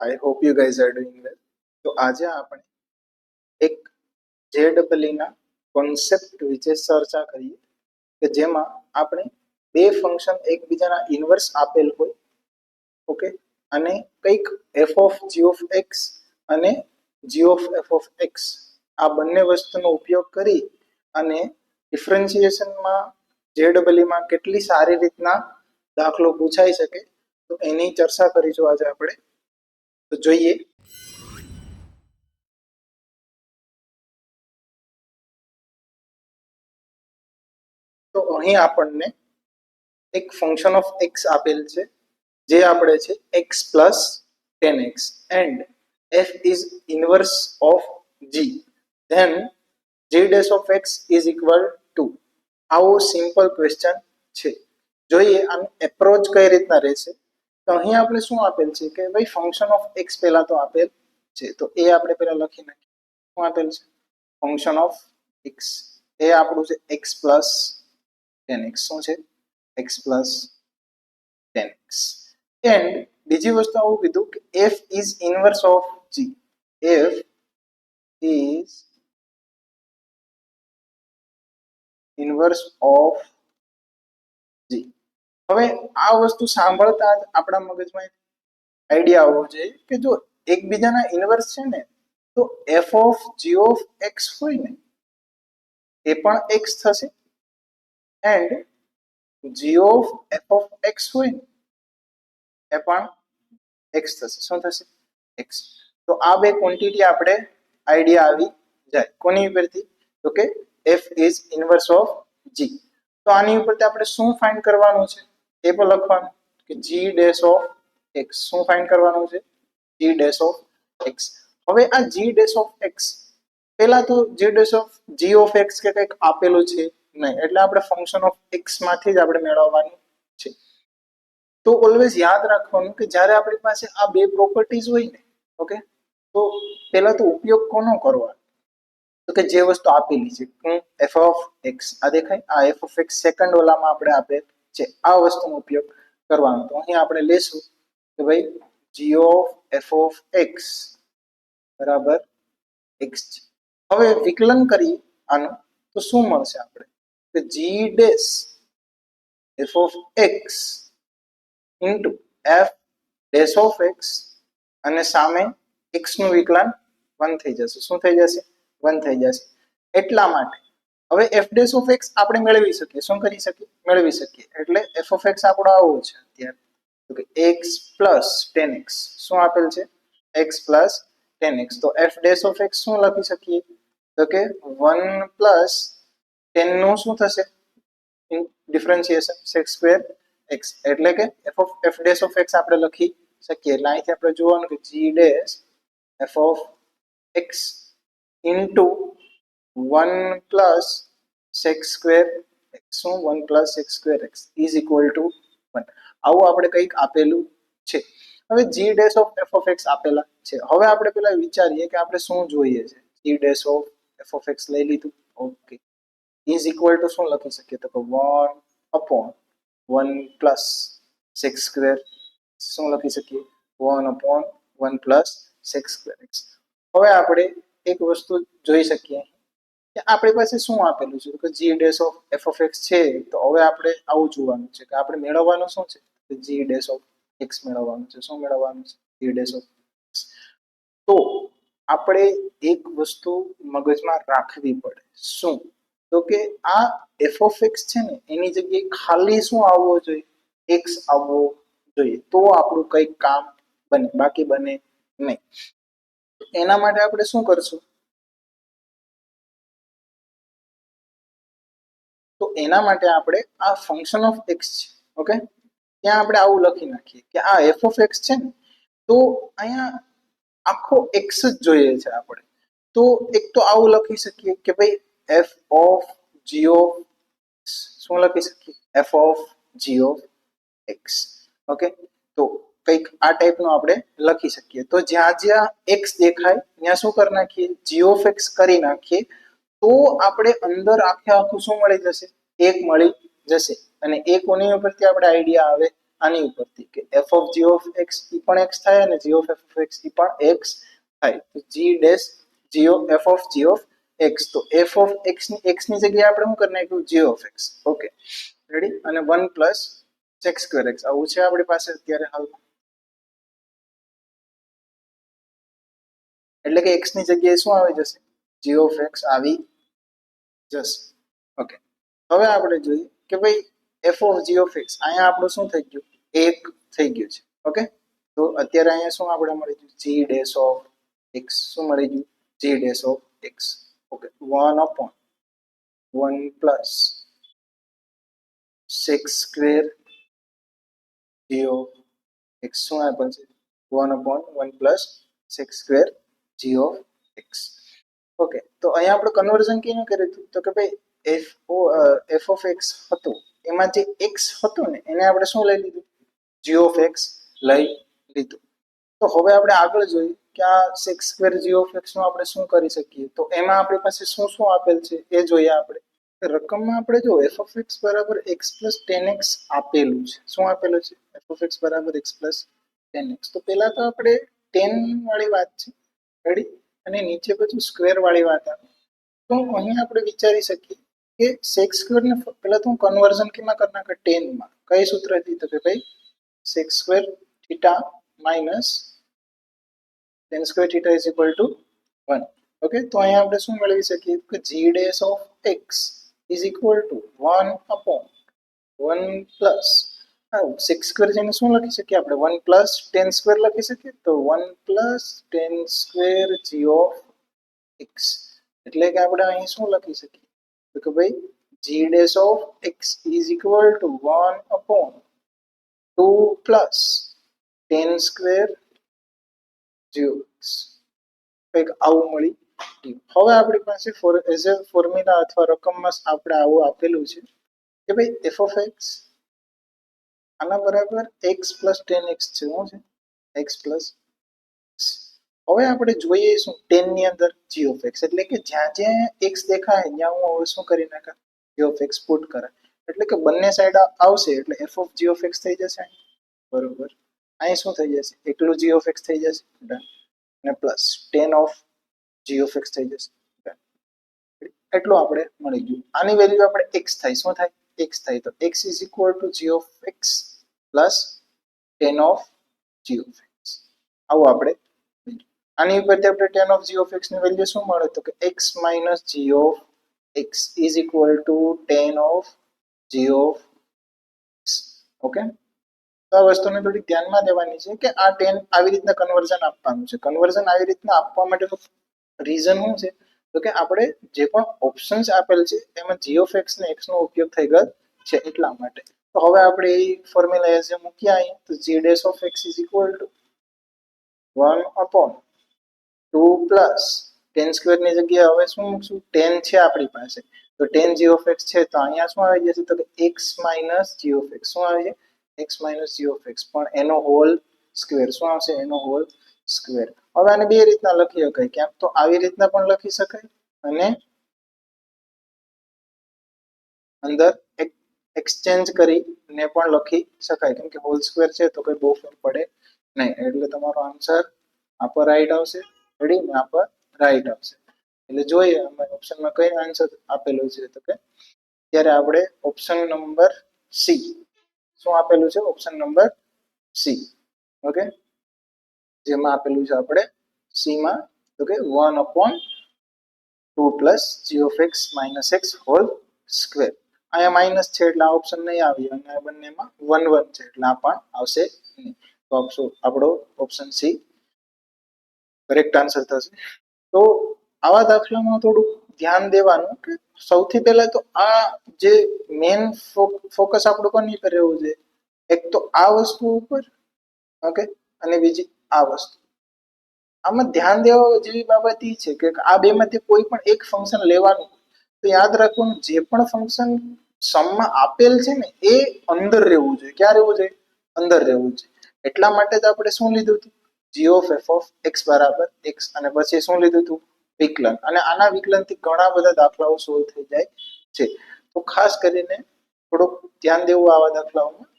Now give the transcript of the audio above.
I hope you guys are doing well. તો આજે આપણે એક JEE ના કોન્સેપ્ટ વિશે ચર્ચા કરીએ કે જેમાં આપણે બે ફંક્શન એકબીજાના ઇન્વર્સ આપેલ હોય, ઓકે, અને કંઈક f of g of x અને g of f of x આ બંને વસ્તુનો ઉપયોગ કરી અને ડિફરન્શિએશનમાં JEE માં કેટલી સારી રીતના દાખલો પૂછાઈ શકે તો એની ચર્ચા કરીશું આજે આપણે. તો જોઈએ તો અહીં આપણને એક ફંક્શન ઓફ x આપેલ છે જે આપણે છે x plus 10x and f is inverse of g, then g dash of x is equal to. આવો સિમ્પલ ક્વેશ્ચન છે. જોઈએ આનો એપ્રોચ કઈ રીતના રહેશે. તો અહીં આપણે શું આપેલ છે કે ભાઈ ફંક્શન ઓફ x પહેલા તો આપેલ છે, તો એ આપણે પહેલા લખી નાખીએ. શું આપેલ છે? Function of x. એ આપણું છે x પ્લસ 10x. શું છે? x plus 10x. એન્ડ બીજી વસ્તુ આવું કીધું કે f is inverse of g. f is inverse of g. હવે આ વસ્તુ સાંભળતા જ આપણા મગજમાં આઈડિયા આવવો જોઈએ કે જો એકબીજાના ઇન્વર્સ છે ને તો f of g of x હોય ને એ પણ x થશે and g of f of x હોય ને એ પણ x થશે. શું થશે? x. તો આ બે ક્વોન્ટિટી આપણે આઈડિયા આવી જાય કોની ઉપરથી? તો કે f is inverse of g. તો આની ઉપરથી આપણે શું ફાઇન્ડ કરવાનું છે એ પણ લખવાનું કે g ડેશ ઓફ x. શું ફાઇન્ડ કરવાનું છે? g dash of x. હવે આ g ડેશ ઓફ x પહેલા તો g dash of g of x કે કંઈક આપેલું છે નહીં, એટલે આપણે ફંક્શન ઓફ x માંથી જ આપણે મેળવવાનું છે. તો ઓલવેઝ યાદ રાખવાનું કે જ્યારે આપણી પાસે આ બે પ્રોપર્ટીઝ હોય ને, ઓકે, તો પહેલા તો ઉપયોગ કોનો કરવાનો? તો કે જે વસ્તુ આપેલી છે f ઓફ x, આ દેખાય, આ f ઓફ x સેકન્ડ ઓલામાં આપણે આપેલ છે, આ વસ્તુનો ઉપયોગ કરવાનો. તો અહીં આપણે લેશું કે ભાઈ g of f of x બરાબર x છે. હવે વિકલન કરીએ આનું તો શું મળશે આપણે કે g dash f of x into f dash of x અને સામે x નું વિકલન 1 થઈ જશે. શું થઈ જશે? 1 થઈ જશે. એટલા માટે હવે f ડેશ ઓફ x આપણે મેળવી શકીએ. શું કરી શકીએ? મેળવી શકીએ. એટલે f ઓફ x આપણો આવો છે અત્યારે તો કે x પ્લસ 10x. શું આપેલ છે? x plus 10x. તો f ડેશ ઓફ x શું લખી શકીએ? તો કે 1 પ્લસ 10 નું શું થશે? ડિફરન્શિએશન sec સ્ક્વેર x, એટલે કે f ડેશ ઓફ x આપણે લખી શકીએ. એટલે અહીંથી આપણે જોવાનું કે g dash f of x into 1 plus sec square x. શું? 1 plus sec square x is equal two 1. આવું આપણે કંઈક આપેલું છે. હવે g dash of f of x આપેલા છે. હવે આપણે પેલા વિચારીએ કે આપણે શું જોઈએ છે. g dash of f of x લઈ લીધું, ઓકે, ઇઝ ઇક્વલ ટુ શું લખી શકીએ? તો કે 1 અપોન 1 પ્લસ sec સ્ક્વેર. શું લખી શકીએ? 1 upon 1 plus sec square x. હવે આપણે એક વસ્તુ જોઈ શકીએ કે આપણી પાસે શું આપેલું છે કે g dash of f of x છે. તો હવે આપણે આવું જોવાનું છે કે આપણે મેળવવાનું શું છે? તો g ડેશ ઓફ x મેળવવાનું છે. શું મેળવવાનું છે? g dash of x. તો આપણે એક વસ્તુ મગજમાં રાખવી પડે. શું? તો કે આ f ઓફ x છે ને એની જગ્યાએ ખાલી શું આવવો જોઈએ? x આવવો જોઈએ. તો આપણું કંઈક કામ બને, બાકી બને નહીં. એના માટે આપણે શું કરશું? તો એના માટે આપણે આ ફંક્શન ઓફ x છે, ઓકે, ત્યાં આપણે આવું લખી નાખીએ કે આ f ઓફ x છે ને તો અહીંયા આખો x જ જોઈએ છે આપણે. તો એક તો આવું લખી શકીએ કે ભાઈ f ઓફ g ઓફ શું લખી શકીએ? f of g of x, okay. તો કંઈક આ ટાઈપનું આપણે લખી શકીએ. તો જ્યાં જ્યાં x દેખાય ત્યાં શું કરી નાખીએ? g ઓફ x કરી નાખીએ. તો આપણે અંદર આખે આખું શું મળી જશે? એક મળી જશે. અને એ કોની ઉપરથી આપણે આઈડિયા આવે આની ઉપરથી કે f of g of x ઈ પણ x થાય અને g of f of x ઈ પણ x થાય. તો g dash g of f of g of x, તો f of x ની જગ્યાએ આપણે શું કરી નાખ્યું g of x. Okay ready, અને 1 પ્લસ sec square x આવું છે આપણી પાસે અત્યારે હાલમાં. એટલે કે x ની જગ્યાએ શું આવી જશે g of x આવી જશે. ઓકે, હવે આપણે જોઈએ કે ભાઈ f of g of x અહીંયા આપણું શું થઈ ગયું 1 થઈ ગયું છે. ઓકે, તો અત્યારે અહીંયા શું આપણે મળી ગયું g dash of x, શું મળી ગયું g dash of x. Okay, 1 upon 1 plus sec square g of x, શું આપેલ છે 1 upon 1 plus sec square g of x. Okay, તો અહીંયા આપણે કન્વર્ઝન કેનું કર્યું હતું તો કે ભાઈ f of x હતું એમાં જે x હતું ને એને આપણે શું લઈ લીધું g of x લઈ લીધું. તો હવે આપણે આગળ જોઈએ કે આ sec square g of x નું આપણે શું કરી શકીએ. તો એમાં આપણી પાસે શું શું આપેલ છે એ જોઈએ આપણે. રકમમાં આપણે જો f of x બરાબર x plus tan x આપેલું છે. શું આપેલું છે f of x બરાબર x plus tan x. તો પહેલા તો આપણે tan વાળી વાત છે રેડી, અને નીચે પછી સ્ક્વેર વાળી વાત આવે. તો અહીં આપણે વિચારી શકીએ કે sec square ને પહેલા તો કન્વર્ઝન કેમાં કરી નાખે tan માં. કઈ સૂત્રથી તો કે ભાઈ sec square theta minus tan square theta is equal to 1. Okay, તો અહીંયા આપણે શું મેળવી શકીએ કે g dash of x is equal to 1 upon 1 plus sec square જેને શું લખી શકીએ આપણે 1 plus tan square લખી શકીએ. તો 1 plus tan square g of x, એટલે કે આપણે અહીં શું લખી શકીએ તો કે ભાઈ g dash of x is equal to 1 upon 2 plus tan square g of x. કંઈક આવું મળી ગયું. હવે આપણી પાસે એઝ અ ફોર્મ્યુલા અથવા રકમમાં આપણે આવું આપેલું છે કે ભાઈ f of x આના બરાબર x plus tan x છે. શું છે x plus. હવે આપણે જોઈએ શું tan ની અંદર g of x, એટલે કે જ્યાં જ્યાં x દેખાય ત્યાં હું હવે શું કરી નાખા g of x પુટ કરા, એટલે કે બંને સાઈડ આવશે એટલે f of g of x થઈ જશે બરોબર. અહીં શું થઈ જશે એકલું g of x થઈ જશે અને plus tan of g of x થઈ જશે. એટલું આપણે મળી ગયું. આની વેલ્યુ આપણે x થાય, શું થાય x થાય, તો x is equal to g of x plus tan of g of x. આવું આપણે આની ઉપરથી આપણે tan of g of x ની વેલ્યુ શું મળે તો કે x minus g of x is equal to tan of g of x. Okay, તો આ વસ્તુને થોડી ધ્યાનમાં લેવાની છે કે આ tan આવી રીતના કન્વર્ઝન આપવાનું છે. કન્વર્ઝન આવી રીતના આપવા માટેનું રીઝન શું છે તો કે આપણે જે પણ ઓપ્શન્સ આપેલ છે એમાં g of x ને x નો ઉપયોગ થઈ ગયો છે એટલા માટે. તો હવે આપણે એ ફોર્મ્યુલા એઝ મૂક્યા અહીં, તો g dash of x is equal to 1 upon 2 plus tan square ની જગ્યાએ હવે શું મૂકશું tan છે આપણી પાસે, તો tan g of x છે તો અહીંયા શું આવી જશે તો કે x minus g of x. શું આવી જાય x minus g of x, પણ એનો હોલ સ્ક્વેર. શું આવશે એનો હોલ સ્ક્વેર. હવે આને બે રીતના લખી શકાય, ક્યાંક તો આવી રીતના પણ લખી શકાય અને અંદર એક્સચેન્જ કરીને પણ લખી શકાય, કેમ કે હોલ સ્ક્વેર છે તો કોઈ બહુ ફરક પડે નહીં. એટલે તમારો આન્સર આ પર રાઈટ આવશે રેડી, ને આ પર રાઈટ આવશે. એટલે જોઈએ અમે ઓપ્શનમાં કઈ આન્સર આપેલું છે તો કે ત્યારે આપણે ઓપ્શન નંબર સી. શું આપેલું છે ઓપ્શન નંબર સી. ઓકે, જેમાં આપેલું છે આપણે સી માં તો કે 1 upon 2 plus g of x minus x whole square. અહીંયા માઇનસ છે એટલે આ ઓપ્શન નહીં આવી, અને આ બંનેમાં 1 1 છે એટલે આ પણ આવશે નહીં. તો આપણો ઓપ્શન સી કરેક્ટ આન્સર થશે. તો આવા દાખલામાં થોડું ધ્યાન દેવાનું કે સૌથી પહેલા તો આ જે મેઇન ફોકસ આપણું કોની પર રહેવું જોઈએ, એક તો આ વસ્તુ ઉપર ઓકે, અને બીજી આ વસ્તુ. આમાં ધ્યાન દેવા જેવી બાબત એ છે કે આ બેમાંથી કોઈ પણ એક ફંક્શન લેવાનું, તો યાદ રાખવાનું જે પણ ફંક્શન સમમાં આપેલ છે ને એ અંદર રહેવું જોઈએ. ક્યાં રહેવું જોઈએ અંદર રહેવું જોઈએ. એટલા માટે જ આપણે શું લીધું હતું g of f of x બરાબર x, અને પછી શું લીધું હતું વિકલન, અને આના વિકલનથી ઘણા બધા દાખલાઓ સોલ્વ થઈ જાય છે. તો ખાસ કરીને થોડુંક ધ્યાન દેવું આવા દાખલાઓમાં.